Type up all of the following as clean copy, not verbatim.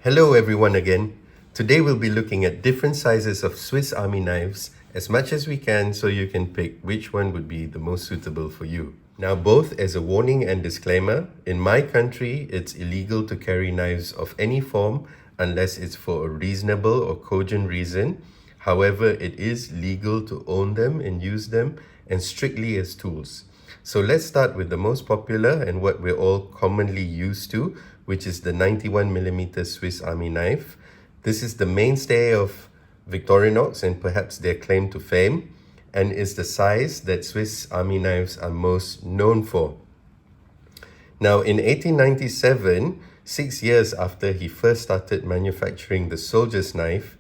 Hello everyone again. Today we'll be looking at different sizes of Swiss Army knives as much as we can so you can pick which one would be the most suitable for you. Now, both as a warning and disclaimer, in my country it's illegal to carry knives of any form unless it's for a reasonable or cogent reason. However, it is legal to own them and use them, and strictly as tools. So let's start with the most popular and what we're all commonly used to, which is the 91mm Swiss Army knife. This is the mainstay of Victorinox and perhaps their claim to fame, and is the size that Swiss Army knives are most known for. Now, in 1897, 6 years after he first started manufacturing the soldier's knife,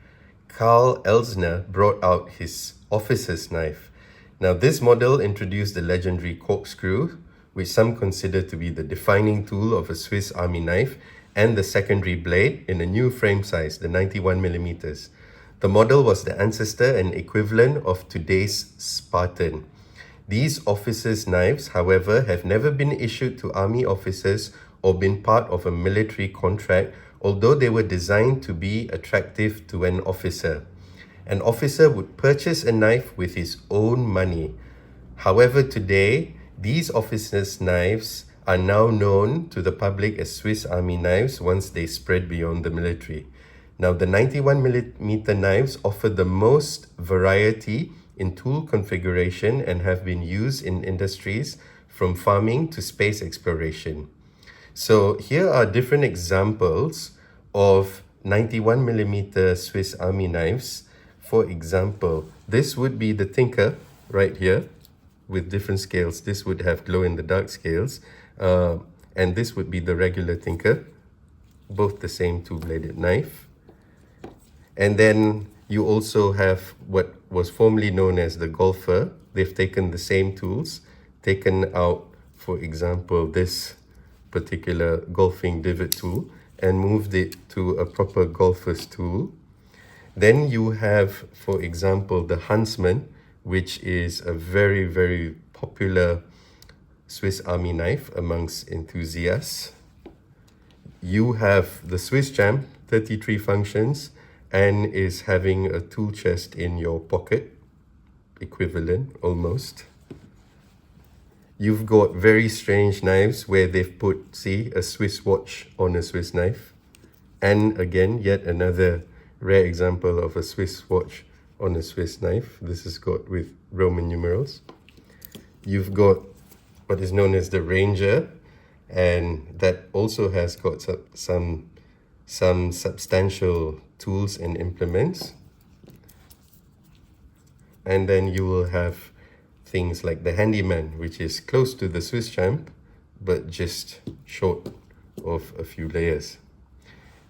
Carl Elsner brought out his officer's knife. Now, this model introduced the legendary corkscrew, which some consider to be the defining tool of a Swiss Army knife, and the secondary blade in a new frame size, the 91mm. The model was the ancestor and equivalent of today's Spartan. These officers' knives, however, have never been issued to army officers or been part of a military contract, although they were designed to be attractive to an officer. An officer would purchase a knife with his own money. However, today, these officers' knives are now known to the public as Swiss Army knives once they spread beyond the military. Now, the 91mm knives offer the most variety in tool configuration and have been used in industries from farming to space exploration. So here are different examples of 91mm Swiss Army knives. For example, this would be the Tinker right here with different scales. This would have glow-in-the-dark scales, and this would be the regular Tinker, both the same two-bladed knife. And then you also have what was formerly known as the Golfer. They've taken the same tools, taken out, for example, this particular golfing divot tool, and moved it to a proper golfer's tool. Then you have, for example, the Huntsman, which is a very, very popular Swiss Army knife amongst enthusiasts. You have the Swiss Champ, 33 functions, and is having a tool chest in your pocket, equivalent almost. You've got very strange knives where they've put, see, a Swiss watch on a Swiss knife. And again, yet another rare example of a Swiss watch on a Swiss knife. This is got with Roman numerals. You've got what is known as the Ranger, and that also has got some substantial tools and implements. And then you will have things like the Handyman, which is close to the Swiss Champ, but just short of a few layers.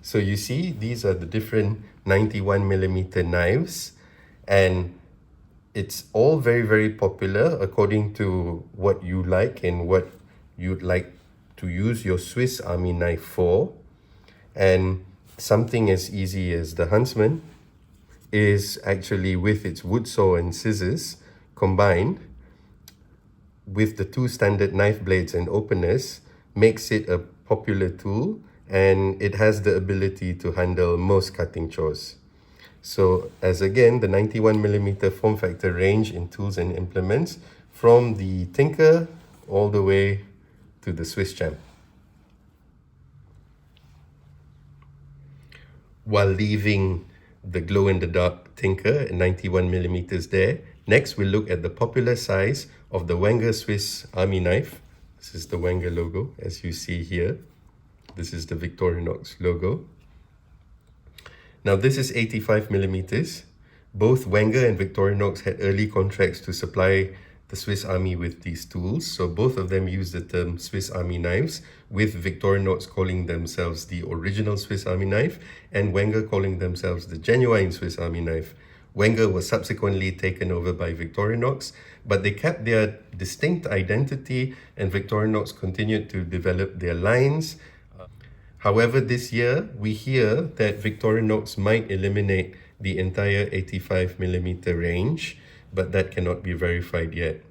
So you see, these are the different 91mm knives, and it's all very, very popular according to what you like and what you'd like to use your Swiss Army knife for. And something as easy as the Huntsman is actually, with its wood saw and scissors combined with the two standard knife blades and openers, makes it a popular tool, and it has the ability to handle most cutting chores. So as again, the 91mm form factor range in tools and implements from the Tinker all the way to the Swiss Champ. While leaving the glow-in-the-dark Tinker at 91mm there, next we'll look at the popular size of the Wenger Swiss Army knife. This is the Wenger logo, as you see here. This is the Victorinox logo. Now this is 85mm. Both Wenger and Victorinox had early contracts to supply the Swiss Army with these tools. So both of them use the term Swiss Army knives, with Victorinox calling themselves the original Swiss Army knife and Wenger calling themselves the genuine Swiss Army knife. Wenger was subsequently taken over by Victorinox, but they kept their distinct identity, and Victorinox continued to develop their lines. However, this year, we hear that Victorinox might eliminate the entire 85mm range, but that cannot be verified yet.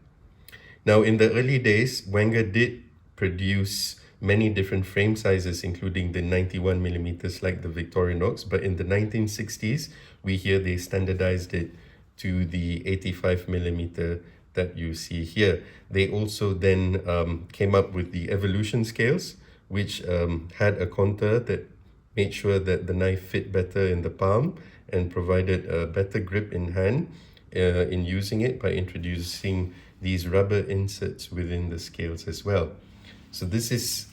Now, in the early days, Wenger did produce many different frame sizes, including the 91 millimeters like the Victorinox. But in the 1960s, we hear they standardized it to the 85 millimeter that you see here. They also then came up with the evolution scales, which had a contour that made sure that the knife fit better in the palm and provided a better grip in hand in using it by introducing these rubber inserts within the scales as well. So this is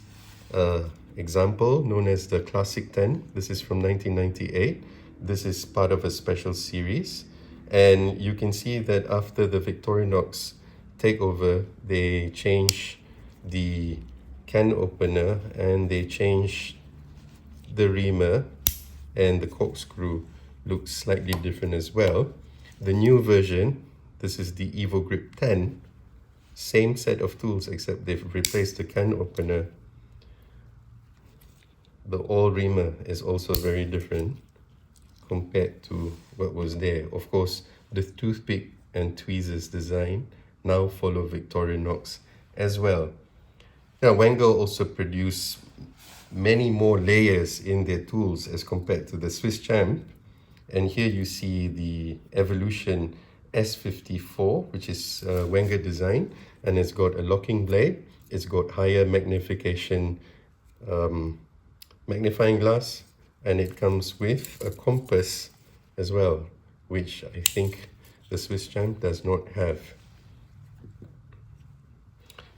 an example known as the Classic 10. This is from 1998. This is part of a special series. And you can see that after the Victorinox takeover, they changed the can opener and they changed the reamer, and the corkscrew looks slightly different as well. The new version, this is the Evo Grip 10, same set of tools except they've replaced the can opener. The awl reamer is also very different compared to what was there. Of course, the toothpick and tweezers design now follow Victorinox as well. Now, Wenger also produced many more layers in their tools as compared to the Swiss Champ. And here you see the Evolution S54, which is Wenger design, and it's got a locking blade. It's got higher magnification magnifying glass, and it comes with a compass as well, which I think the Swiss Champ does not have.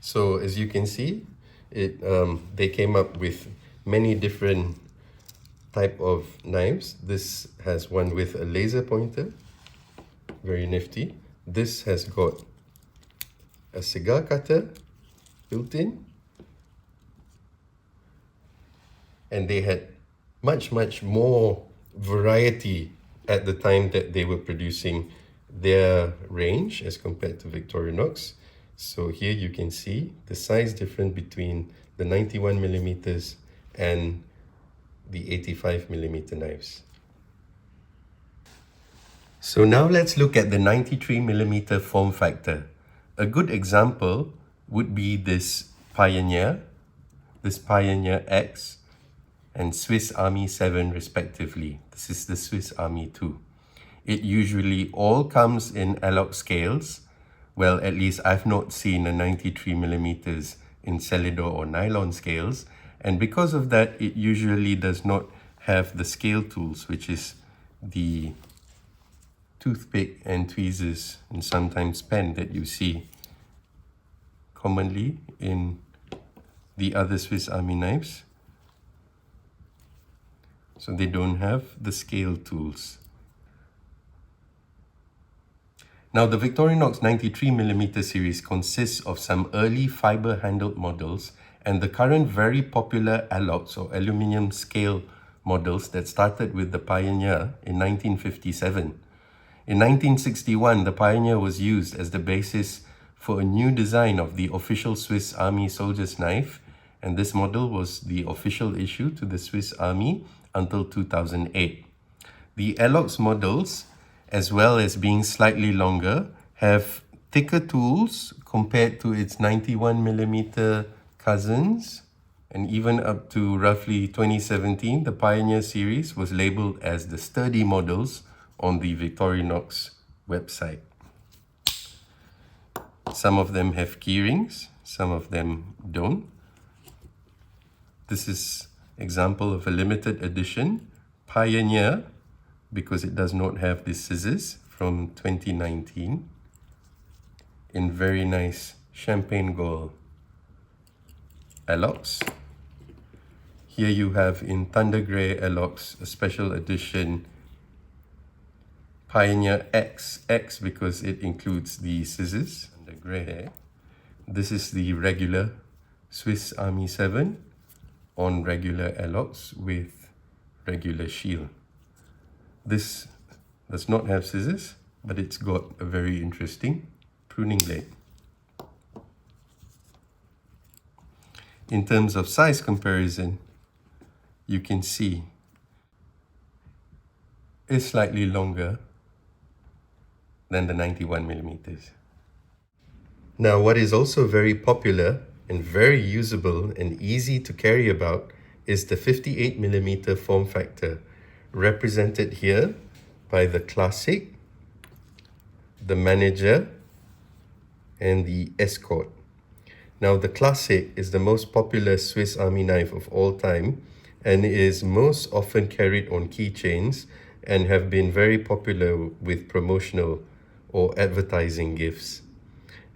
So as you can see, they came up with many different type of knives. This has one with a laser pointer, very nifty. This has got a cigar cutter built in, and they had much more variety at the time that they were producing their range as compared to Victorinox. So here you can see the size difference between the 91 millimeters and the 85 millimeter knives. So now let's look at the 93 millimeter form factor. A good example would be this Pioneer X, and Swiss Army 7 respectively. This is the Swiss Army 2. It usually all comes in alloy scales. Well, at least I've not seen a 93 millimeters in Celidor or nylon scales. And because of that, it usually does not have the scale tools, which is the toothpick and tweezers and sometimes pen that you see commonly in the other Swiss Army knives. So they don't have the scale tools. Now, the Victorinox 93 millimeter series consists of some early fiber-handled models and the current very popular allox or aluminium scale models that started with the Pioneer in 1957. In 1961, the Pioneer was used as the basis for a new design of the official Swiss Army soldier's knife, and this model was the official issue to the Swiss Army until 2008. The allox models, as well as being slightly longer, have thicker tools compared to its 91 millimeter cousins, and even up to roughly 2017, the Pioneer series was labeled as the sturdy models on the Victorinox website. Some of them have keyrings, some of them don't. This is example of a limited edition Pioneer, because it does not have the scissors, from 2019 in very nice champagne gold allox. Here you have in Thunder Grey allox a special edition Pioneer X because it includes the scissors and the grey hair. This is the regular Swiss Army 7 on regular allox with regular shield. This does not have scissors, but it's got a very interesting pruning blade. In terms of size comparison, you can see it's slightly longer than the 91 millimeters. Now, what is also very popular and very usable and easy to carry about is the 58mm form factor, represented here by the Classic, the Manager, and the Escort. Now, the Classic is the most popular Swiss Army knife of all time and is most often carried on keychains and have been very popular with promotional or advertising gifts.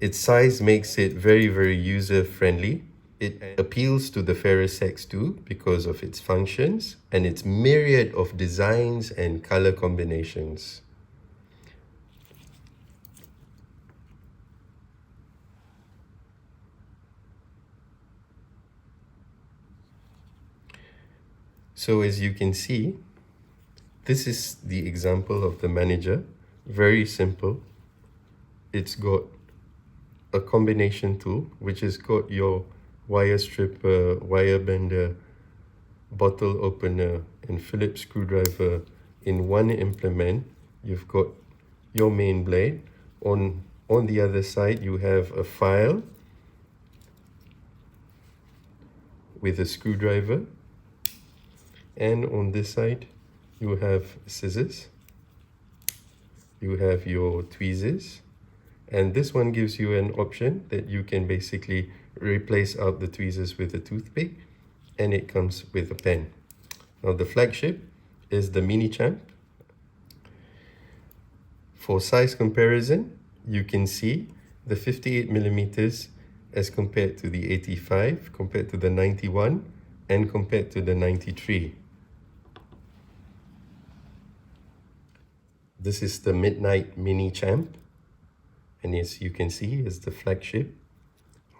Its size makes it very user-friendly. It appeals to the fairer sex too because of its functions and its myriad of designs and color combinations. So as you can see, this is the example of the Manager. Very simple. It's got a combination tool, which has got your wire stripper, wire bender, bottle opener, and Phillips screwdriver in one implement. You've got your main blade. On the other side, you have a file with a screwdriver. And on this side, you have scissors. You have your tweezers. And this one gives you an option that you can basically replace out the tweezers with a toothpick, and it comes with a pen. Now the flagship is the Mini Champ. For size comparison, you can see the 58mm as compared to the 85, compared to the 91, and compared to the 93. This is the Midnight Mini Champ, and as you can see, is the flagship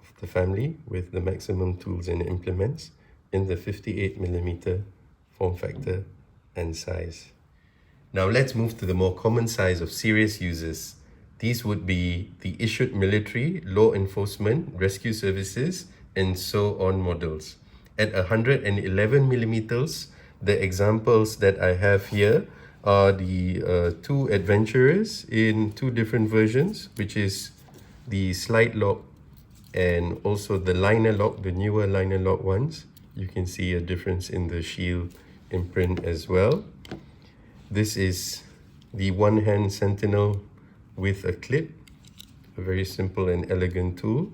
of the family with the maximum tools and implements in the 58mm form factor and size. Now let's move to the more common size of serious users. These would be the issued military, law enforcement, rescue services, and so on models. At 111mm, the examples that I have here are the two adventurers in two different versions, which is the slide lock and also the liner lock, the newer liner lock ones. You can see a difference in the shield imprint as well. This is the one-hand Sentinel with a clip, a very simple and elegant tool.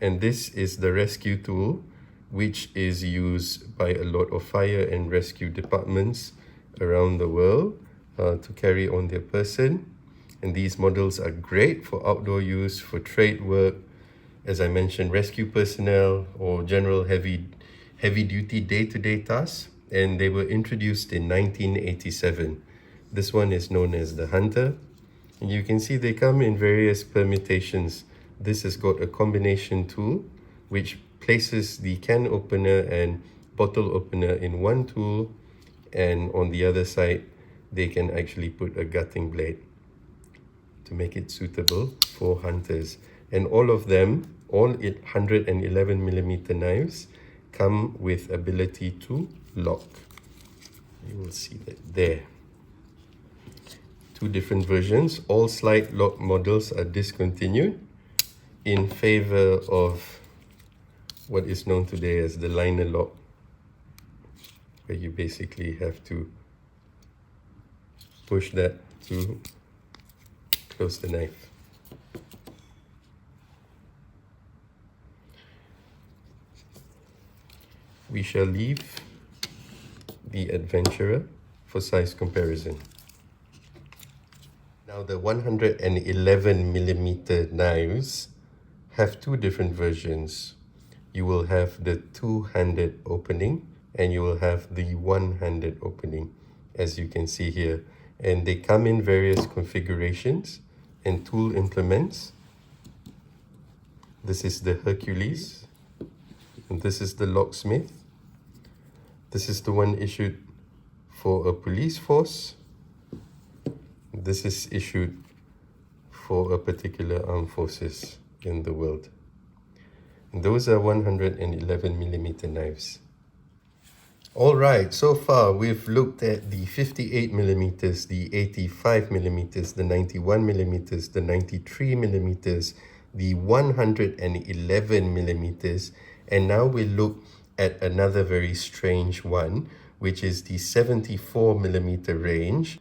And this is the rescue tool, which is used by a lot of fire and rescue departments around the world to carry on their person. And these models are great for outdoor use, for trade work, as I mentioned, rescue personnel or general heavy duty day-to-day tasks. And they were introduced in 1987. This one is known as the Hunter. And you can see they come in various permutations. This has got a combination tool, which places the can opener and bottle opener in one tool, and on the other side, they can actually put a gutting blade to make it suitable for hunters. And all of them, all 111mm knives, come with ability to lock. You will see that there. Two different versions. All slide lock models are discontinued in favor of what is known today as the liner lock, where you basically have to push that to close the knife. We shall leave the Adventurer for size comparison. Now the 111mm knives have two different versions. You will have the two-handed opening and you will have the one-handed opening, as you can see here. And they come in various configurations and tool implements. This is the Hercules, and this is the Locksmith. This is the one issued for a police force. This is issued for a particular armed forces in the world. And those are 111mm knives. All right, so far we've looked at the 58mm, the 85mm, the 91mm, the 93mm, the 111 millimeters, and now we look at another very strange one, which is the 74 millimeter range.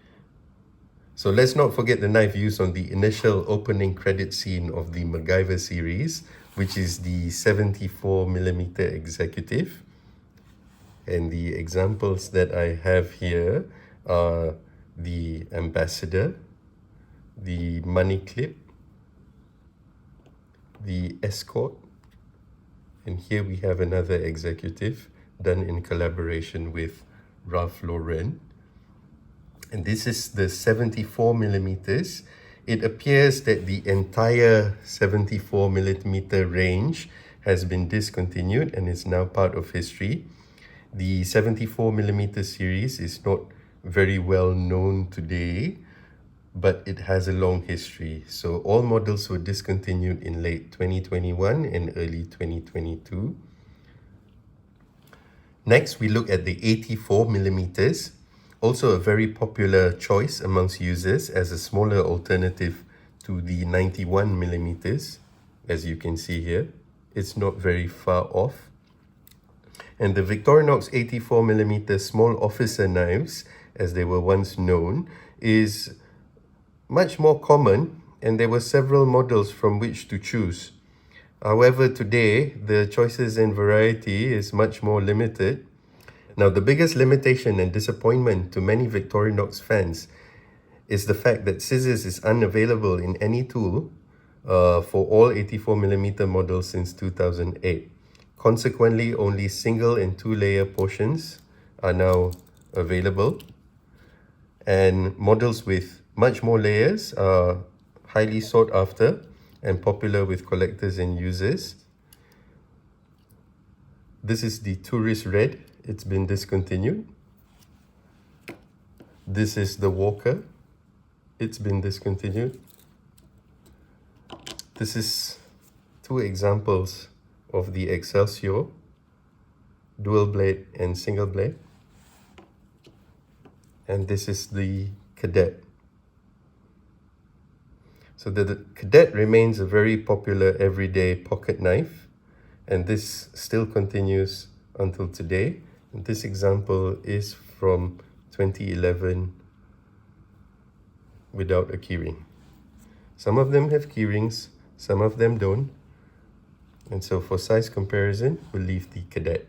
So let's not forget the knife used on the initial opening credit scene of the MacGyver series, which is the 74 millimeter executive. And the examples that I have here are the Ambassador, the Money Clip, the Escort, and here we have another executive done in collaboration with Ralph Lauren. And this is the 74 millimeters. It appears that the entire 74 millimeter range has been discontinued and is now part of history. The 74 millimeter series is not very well known today, but it has a long history. So all models were discontinued in late 2021 and early 2022. Next, we look at the 84 millimeters, also a very popular choice amongst users as a smaller alternative to the 91 millimeters. As you can see here, it's not very far off. And the Victorinox 84 millimeter small officer knives, as they were once known, is much more common, and there were several models from which to choose. However, today, the choices and variety is much more limited. Now, the biggest limitation and disappointment to many Victorinox fans is the fact that scissors is unavailable in any tool for all 84 millimeter models since 2008. Consequently, only single and two-layer portions are now available, and models with much more layers are highly sought after and popular with collectors and users. This is the Tourist Red. It's been discontinued. This is the Walker. It's been discontinued. This is two examples of the Excelsior, dual blade and single blade. And this is the Cadet. So the Cadet remains a very popular everyday pocket knife, and this still continues until today. And this example is from 2011 without a keyring. Some of them have keyrings, some of them don't. And so for size comparison, we'll leave the Cadet.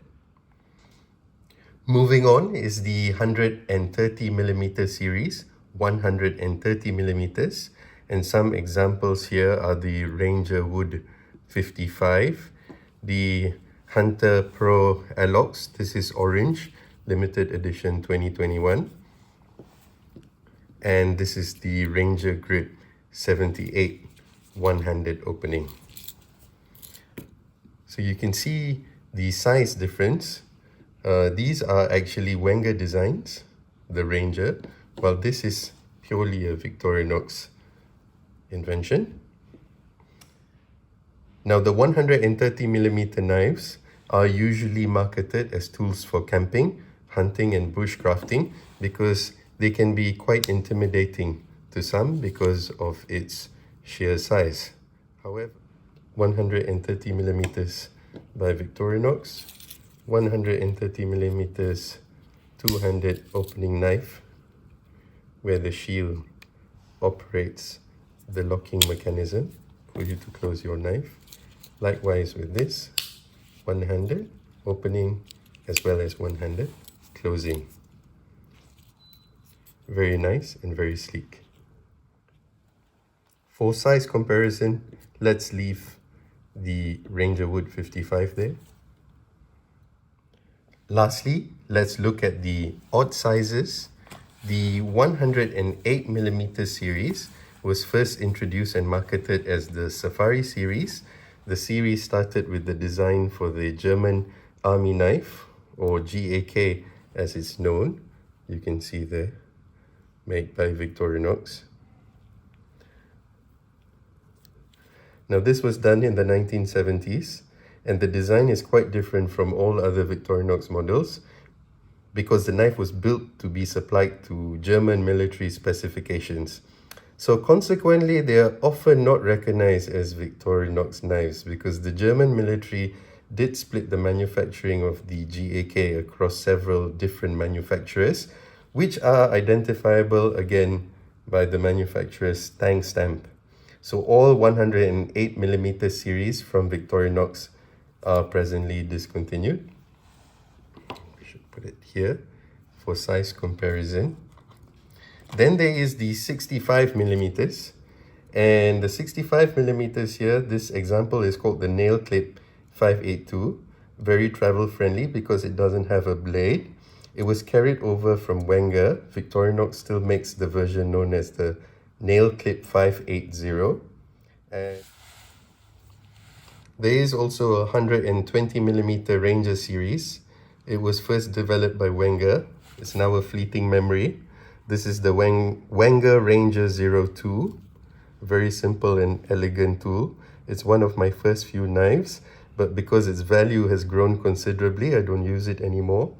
Moving on is the 130 millimeter series, 130 millimeters. And some examples here are the Ranger Wood 55, the Hunter Pro Alox, this is orange, limited edition 2021. And this is the Ranger Grid 78, one-handed opening. So you can see the size difference. These are actually Wenger designs, the Ranger, while this is purely a Victorinox invention. Now, the 130 millimeter knives are usually marketed as tools for camping, hunting, and bushcrafting because they can be quite intimidating to some because of its sheer size. However, 130 millimeters by Victorinox, 130 millimeters two-handed opening knife where the shield operates the locking mechanism for you to close your knife. Likewise with this, one-handed opening as well as one-handed closing. Very nice and very sleek. For size comparison, let's leave the Ranger Wood 55 there. Lastly, let's look at the odd sizes. The 108 millimeter series was first introduced and marketed as the Safari series. The series started with the design for the German Army knife, or GAK as it's known. You can see there, made by Victorinox. Now this was done in the 1970s, and the design is quite different from all other Victorinox models because the knife was built to be supplied to German military specifications. So consequently, they are often not recognized as Victorinox knives because the German military did split the manufacturing of the GAK across several different manufacturers, which are identifiable again by the manufacturer's tank stamp. So all 108mm series from Victorinox are presently discontinued. We should put it here for size comparison. Then there is the 65mm, and the 65mm here, this example is called the Nail Clip 582. Very travel friendly because it doesn't have a blade. It was carried over from Wenger. Victorinox still makes the version known as the Nail Clip 580. And there is also a 120mm Ranger series. It was first developed by Wenger. It's now a fleeting memory. This is the Wenger Ranger 02. Very simple and elegant tool. It's one of my first few knives, but because its value has grown considerably, I don't use it anymore.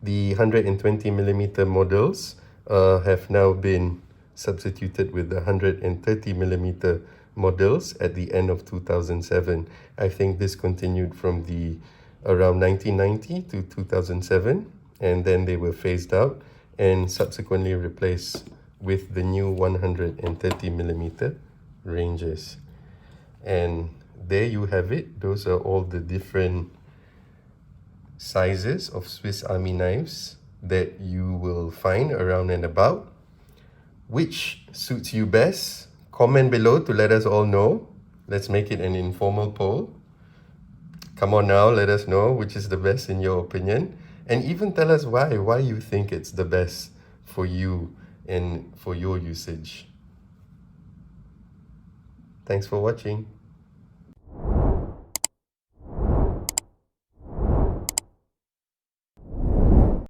The 120mm models have now been substituted with the 130mm models at the end of 2007. I think this continued from the around 1990 to 2007, and then they were phased out and subsequently replaced with the new 130mm ranges. And there you have it. Those are all the different sizes of Swiss Army knives that you will find around and about. Which suits you best? Comment below to let us all know. Let's make it an informal poll. Come on now, let us know which is the best in your opinion. And even tell us why you think it's the best for you and for your usage. Thanks for watching.